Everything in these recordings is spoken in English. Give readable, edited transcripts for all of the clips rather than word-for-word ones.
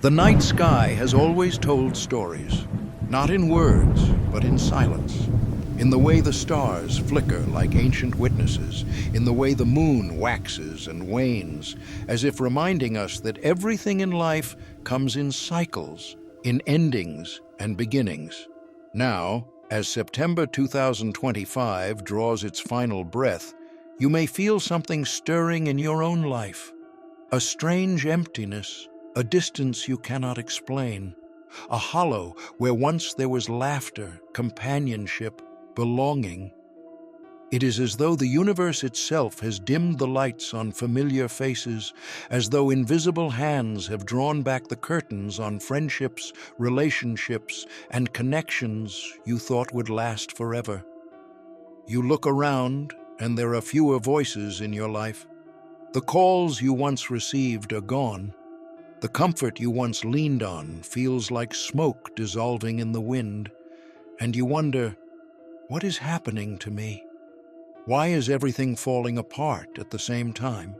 The night sky has always told stories, not in words, but in silence. In the way the stars flicker like ancient witnesses, in the way the moon waxes and wanes, as if reminding us that everything in life comes in cycles, in endings and beginnings. Now, as September 2025 draws its final breath, you may feel something stirring in your own life. A strange emptiness, a distance you cannot explain, a hollow where once there was laughter, companionship, belonging. It is as though the universe itself has dimmed the lights on familiar faces, as though invisible hands have drawn back the curtains on friendships, relationships, and connections you thought would last forever. You look around, and there are fewer voices in your life. The calls you once received are gone. The comfort you once leaned on feels like smoke dissolving in the wind, and you wonder, what is happening to me? Why is everything falling apart at the same time?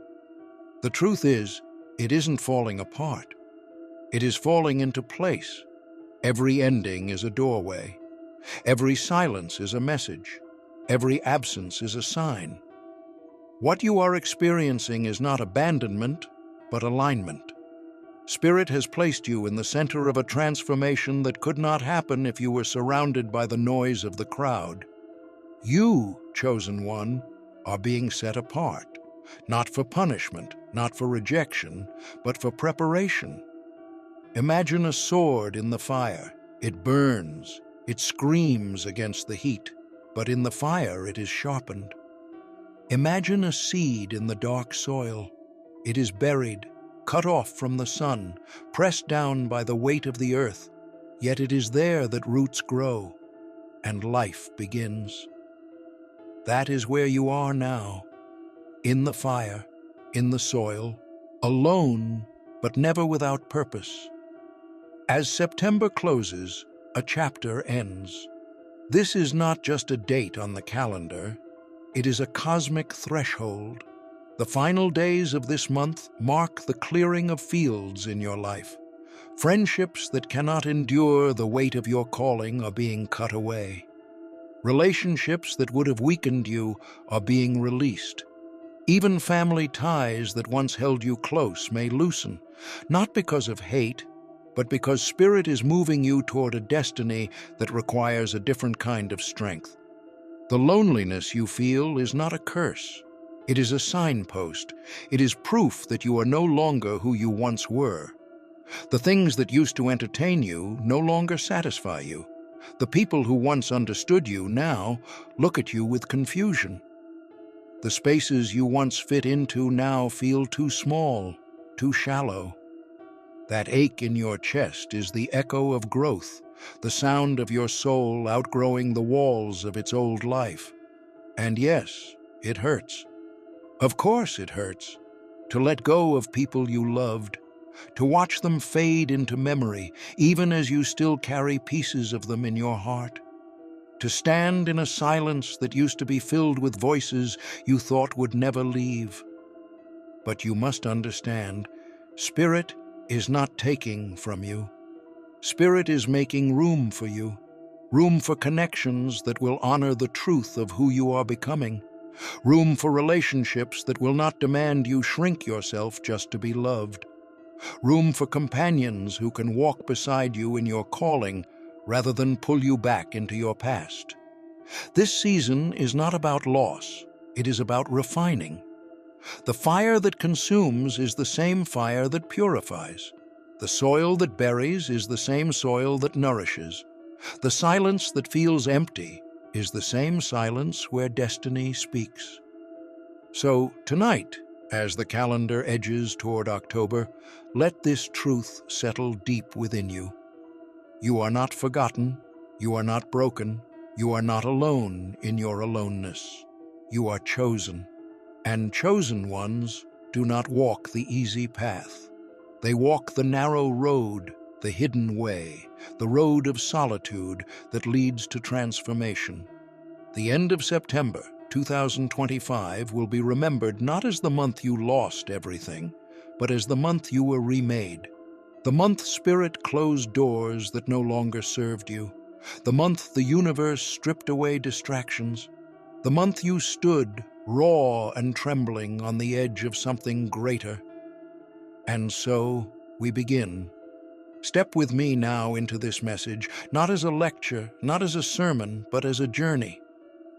The truth is, it isn't falling apart. It is falling into place. Every ending is a doorway. Every silence is a message. Every absence is a sign. What you are experiencing is not abandonment, but alignment. Spirit has placed you in the center of a transformation that could not happen if you were surrounded by the noise of the crowd. You, chosen one, are being set apart, not for punishment, not for rejection, but for preparation. Imagine a sword in the fire. It burns, it screams against the heat, but in the fire it is sharpened. Imagine a seed in the dark soil. It is buried, cut off from the sun, pressed down by the weight of the earth, yet it is there that roots grow, and life begins. That is where you are now, in the fire, in the soil, alone, but never without purpose. As September closes, a chapter ends. This is not just a date on the calendar, it is a cosmic threshold. The final days of this month mark the clearing of fields in your life. Friendships that cannot endure the weight of your calling are being cut away. Relationships that would have weakened you are being released. Even family ties that once held you close may loosen, not because of hate, but because Spirit is moving you toward a destiny that requires a different kind of strength. The loneliness you feel is not a curse. It is a signpost. It is proof that you are no longer who you once were. The things that used to entertain you no longer satisfy you. The people who once understood you now look at you with confusion. The spaces you once fit into now feel too small, too shallow. That ache in your chest is the echo of growth, the sound of your soul outgrowing the walls of its old life. And yes, it hurts. Of course it hurts, to let go of people you loved, to watch them fade into memory, even as you still carry pieces of them in your heart, to stand in a silence that used to be filled with voices you thought would never leave. But you must understand, Spirit is not taking from you. Spirit is making room for you, room for connections that will honor the truth of who you are becoming. Room for relationships that will not demand you shrink yourself just to be loved. Room for companions who can walk beside you in your calling rather than pull you back into your past. This season is not about loss, it is about refining. The fire that consumes is the same fire that purifies. The soil that buries is the same soil that nourishes. The silence that feels empty is the same silence where destiny speaks. So tonight, as the calendar edges toward October, let this truth settle deep within you. You are not forgotten, you are not broken, you are not alone in your aloneness. You are chosen, and chosen ones do not walk the easy path. They walk the narrow road, the hidden way, the road of solitude that leads to transformation. The end of September 2025 will be remembered not as the month you lost everything, but as the month you were remade. The month Spirit closed doors that no longer served you. The month the universe stripped away distractions. The month you stood, raw and trembling, on the edge of something greater. And so we begin. Step with me now into this message, not as a lecture, not as a sermon, but as a journey.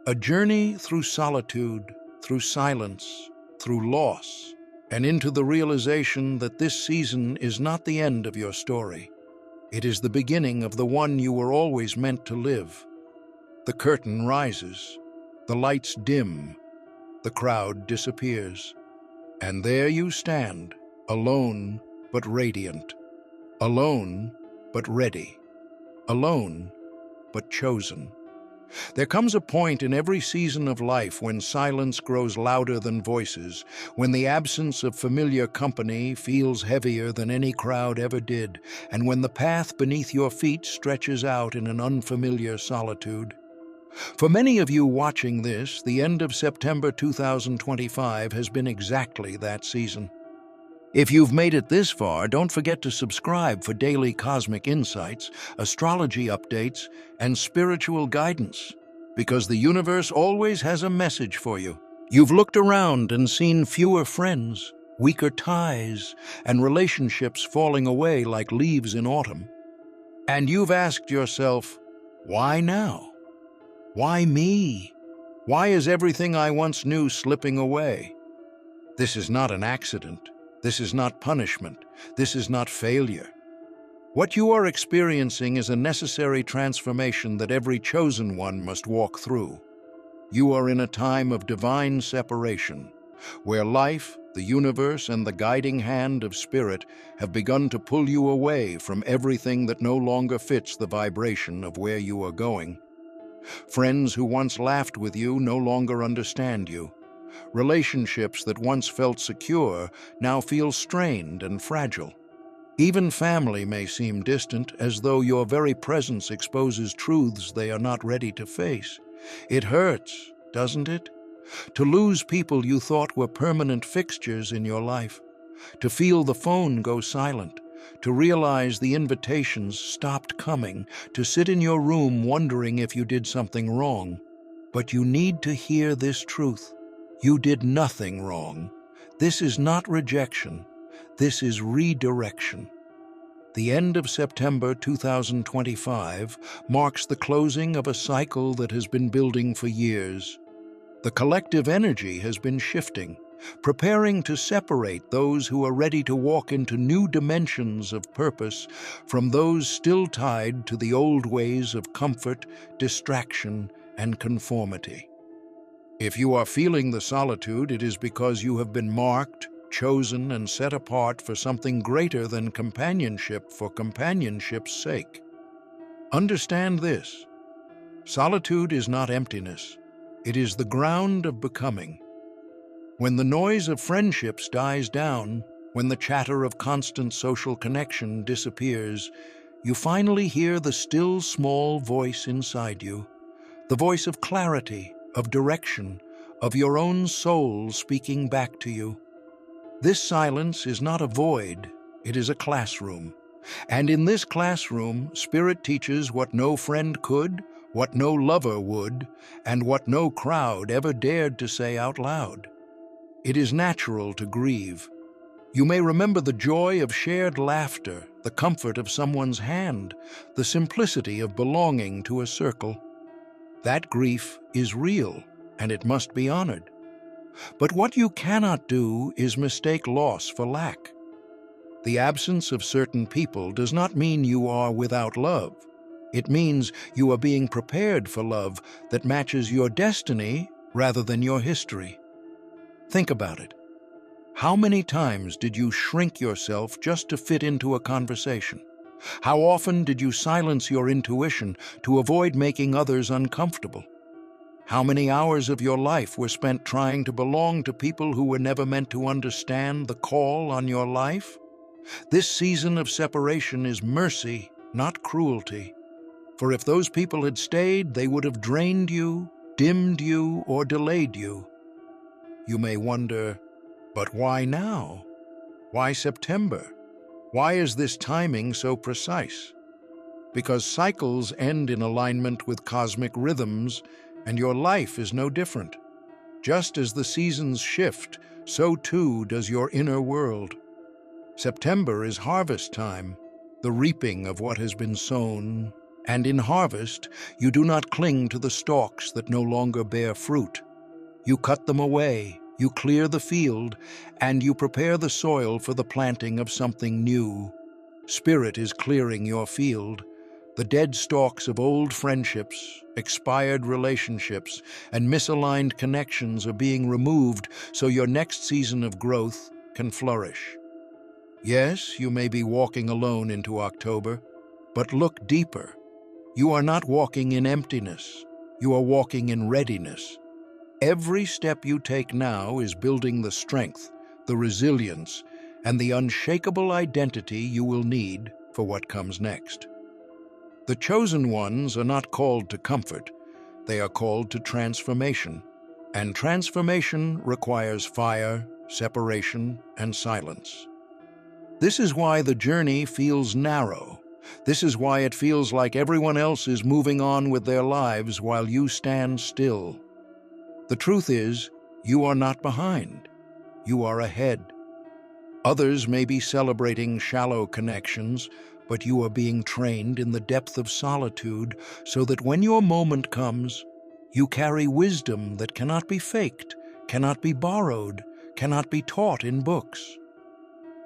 A journey through solitude, through silence, through loss, and into the realization that this season is not the end of your story. It is the beginning of the one you were always meant to live. The curtain rises, the lights dim, the crowd disappears, and there you stand, alone but radiant, alone but ready, alone but chosen. There comes a point in every season of life when silence grows louder than voices, when the absence of familiar company feels heavier than any crowd ever did, and when the path beneath your feet stretches out in an unfamiliar solitude. For many of you watching this, the end of September 2025 has been exactly that season. If you've made it this far, don't forget to subscribe for daily cosmic insights, astrology updates, and spiritual guidance, because the universe always has a message for you. You've looked around and seen fewer friends, weaker ties, and relationships falling away like leaves in autumn. And you've asked yourself, why now? Why me? Why is everything I once knew slipping away? This is not an accident. This is not punishment. This is not failure. What you are experiencing is a necessary transformation that every chosen one must walk through. You are in a time of divine separation, where life, the universe, and the guiding hand of Spirit have begun to pull you away from everything that no longer fits the vibration of where you are going. Friends who once laughed with you no longer understand you. Relationships that once felt secure now feel strained and fragile. Even family may seem distant, as though your very presence exposes truths they are not ready to face. It hurts, doesn't it? To lose people you thought were permanent fixtures in your life. To feel the phone go silent. To realize the invitations stopped coming. To sit in your room wondering if you did something wrong. But you need to hear this truth. You did nothing wrong. This is not rejection. This is redirection. The end of September 2025 marks the closing of a cycle that has been building for years. The collective energy has been shifting, preparing to separate those who are ready to walk into new dimensions of purpose from those still tied to the old ways of comfort, distraction, and conformity. If you are feeling the solitude, it is because you have been marked, chosen, and set apart for something greater than companionship for companionship's sake. Understand this: solitude is not emptiness. It is the ground of becoming. When the noise of friendships dies down, when the chatter of constant social connection disappears, you finally hear the still small voice inside you, the voice of clarity, of direction, of your own soul speaking back to you. This silence is not a void, it is a classroom. And in this classroom, Spirit teaches what no friend could, what no lover would, and what no crowd ever dared to say out loud. It is natural to grieve. You may remember the joy of shared laughter, the comfort of someone's hand, the simplicity of belonging to a circle. That grief is real, and it must be honored. But what you cannot do is mistake loss for lack. The absence of certain people does not mean you are without love. It means you are being prepared for love that matches your destiny rather than your history. Think about it. How many times did you shrink yourself just to fit into a conversation? How often did you silence your intuition to avoid making others uncomfortable? How many hours of your life were spent trying to belong to people who were never meant to understand the call on your life? This season of separation is mercy, not cruelty. For if those people had stayed, they would have drained you, dimmed you, or delayed you. You may wonder, but why now? Why September? Why is this timing so precise? Because cycles end in alignment with cosmic rhythms, and your life is no different. Just as the seasons shift, so too does your inner world. September is harvest time, the reaping of what has been sown, and in harvest you do not cling to the stalks that no longer bear fruit. You cut them away, you clear the field, and you prepare the soil for the planting of something new. Spirit is clearing your field. The dead stalks of old friendships, expired relationships, and misaligned connections are being removed so your next season of growth can flourish. Yes, you may be walking alone into October, but look deeper. You are not walking in emptiness. You are walking in readiness. Every step you take now is building the strength, the resilience, and the unshakable identity you will need for what comes next. The chosen ones are not called to comfort. They are called to transformation. And transformation requires fire, separation, and silence. This is why the journey feels narrow. This is why it feels like everyone else is moving on with their lives while you stand still. The truth is, you are not behind. You are ahead. Others may be celebrating shallow connections, but you are being trained in the depth of solitude so that when your moment comes, you carry wisdom that cannot be faked, cannot be borrowed, cannot be taught in books.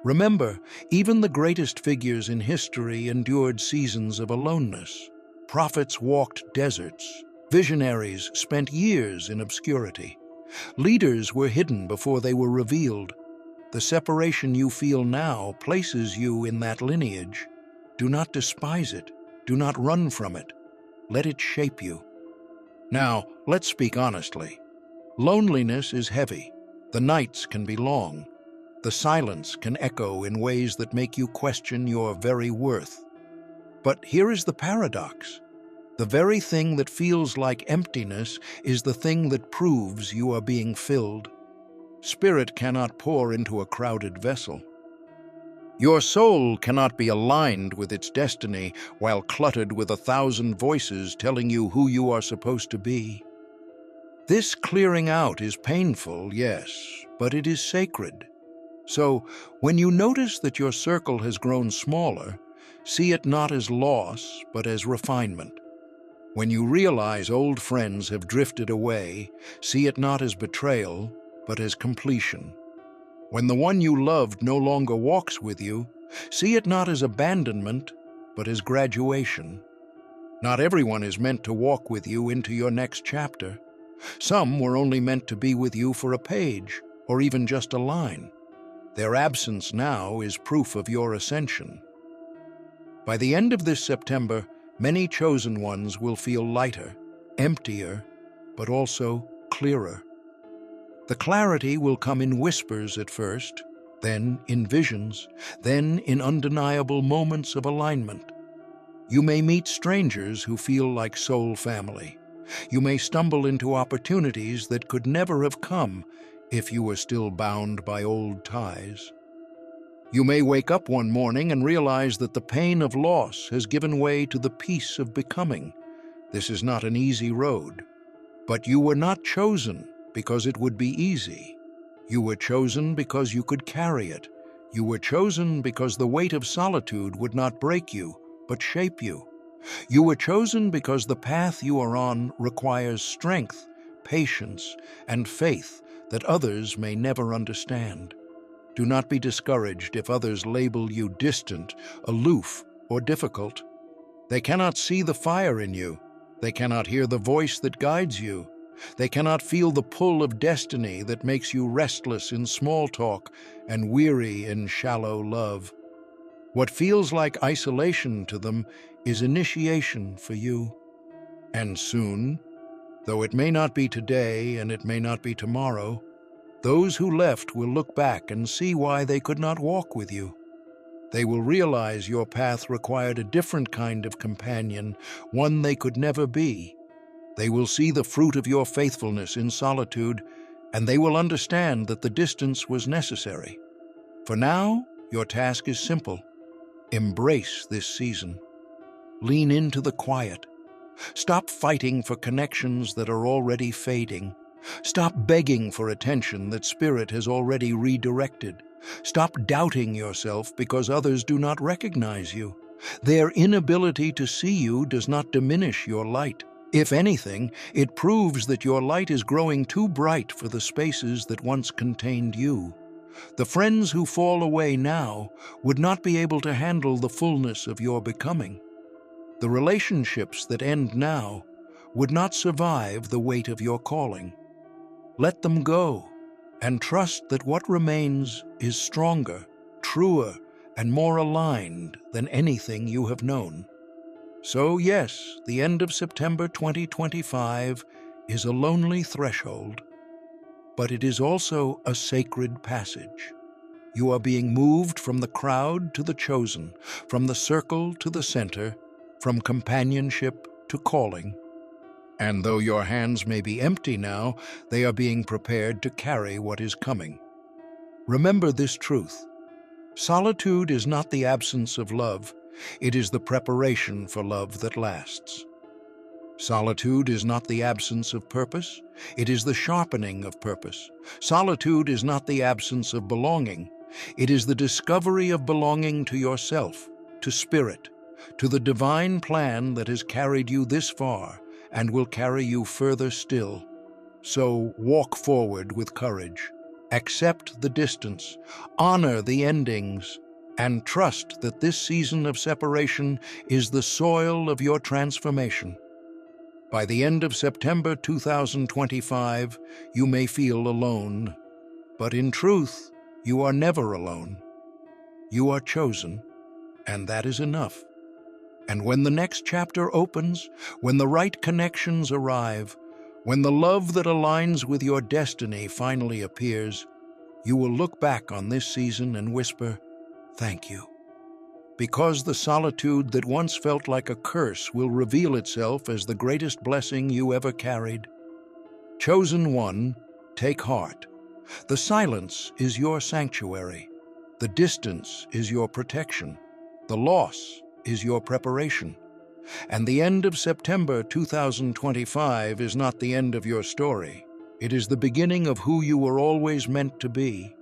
Remember, even the greatest figures in history endured seasons of aloneness. Prophets walked deserts. Visionaries spent years in obscurity. Leaders were hidden before they were revealed. The separation you feel now places you in that lineage. Do not despise it. Do not run from it. Let it shape you. Now, let's speak honestly. Loneliness is heavy. The nights can be long. The silence can echo in ways that make you question your very worth. But here is the paradox. The very thing that feels like emptiness is the thing that proves you are being filled. Spirit cannot pour into a crowded vessel. Your soul cannot be aligned with its destiny while cluttered with 1,000 voices telling you who you are supposed to be. This clearing out is painful, yes, but it is sacred. So, when you notice that your circle has grown smaller, see it not as loss, but as refinement. When you realize old friends have drifted away, see it not as betrayal, but as completion. When the one you loved no longer walks with you, see it not as abandonment, but as graduation. Not everyone is meant to walk with you into your next chapter. Some were only meant to be with you for a page, or even just a line. Their absence now is proof of your ascension. By the end of this September, many chosen ones will feel lighter, emptier, but also clearer. The clarity will come in whispers at first, then in visions, then in undeniable moments of alignment. You may meet strangers who feel like soul family. You may stumble into opportunities that could never have come if you were still bound by old ties. You may wake up one morning and realize that the pain of loss has given way to the peace of becoming. This is not an easy road, but you were not chosen because it would be easy. You were chosen because you could carry it. You were chosen because the weight of solitude would not break you, but shape you. You were chosen because the path you are on requires strength, patience, and faith that others may never understand. Do not be discouraged if others label you distant, aloof, or difficult. They cannot see the fire in you. They cannot hear the voice that guides you. They cannot feel the pull of destiny that makes you restless in small talk and weary in shallow love. What feels like isolation to them is initiation for you. And soon, though it may not be today and it may not be tomorrow, those who left will look back and see why they could not walk with you. They will realize your path required a different kind of companion, one they could never be. They will see the fruit of your faithfulness in solitude, and they will understand that the distance was necessary. For now, your task is simple. Embrace this season. Lean into the quiet. Stop fighting for connections that are already fading. Stop begging for attention that spirit has already redirected. Stop doubting yourself because others do not recognize you. Their inability to see you does not diminish your light. If anything, it proves that your light is growing too bright for the spaces that once contained you. The friends who fall away now would not be able to handle the fullness of your becoming. The relationships that end now would not survive the weight of your calling. Let them go, and trust that what remains is stronger, truer, and more aligned than anything you have known. So yes, the end of September 2025 is a lonely threshold, but it is also a sacred passage. You are being moved from the crowd to the chosen, from the circle to the center, from companionship to calling. And though your hands may be empty now, they are being prepared to carry what is coming. Remember this truth. Solitude is not the absence of love, it is the preparation for love that lasts. Solitude is not the absence of purpose, it is the sharpening of purpose. Solitude is not the absence of belonging, it is the discovery of belonging to yourself, to spirit, to the divine plan that has carried you this far and will carry you further still. So walk forward with courage, accept the distance, honor the endings, and trust that this season of separation is the soil of your transformation. By the end of September 2025, you may feel alone, but in truth, you are never alone. You are chosen, and that is enough. And when the next chapter opens, when the right connections arrive, when the love that aligns with your destiny finally appears, you will look back on this season and whisper, "Thank you." Because the solitude that once felt like a curse will reveal itself as the greatest blessing you ever carried. Chosen one, take heart. The silence is your sanctuary. The distance is your protection. The loss is your preparation. And the end of September 2025 is not the end of your story. It is the beginning of who you were always meant to be.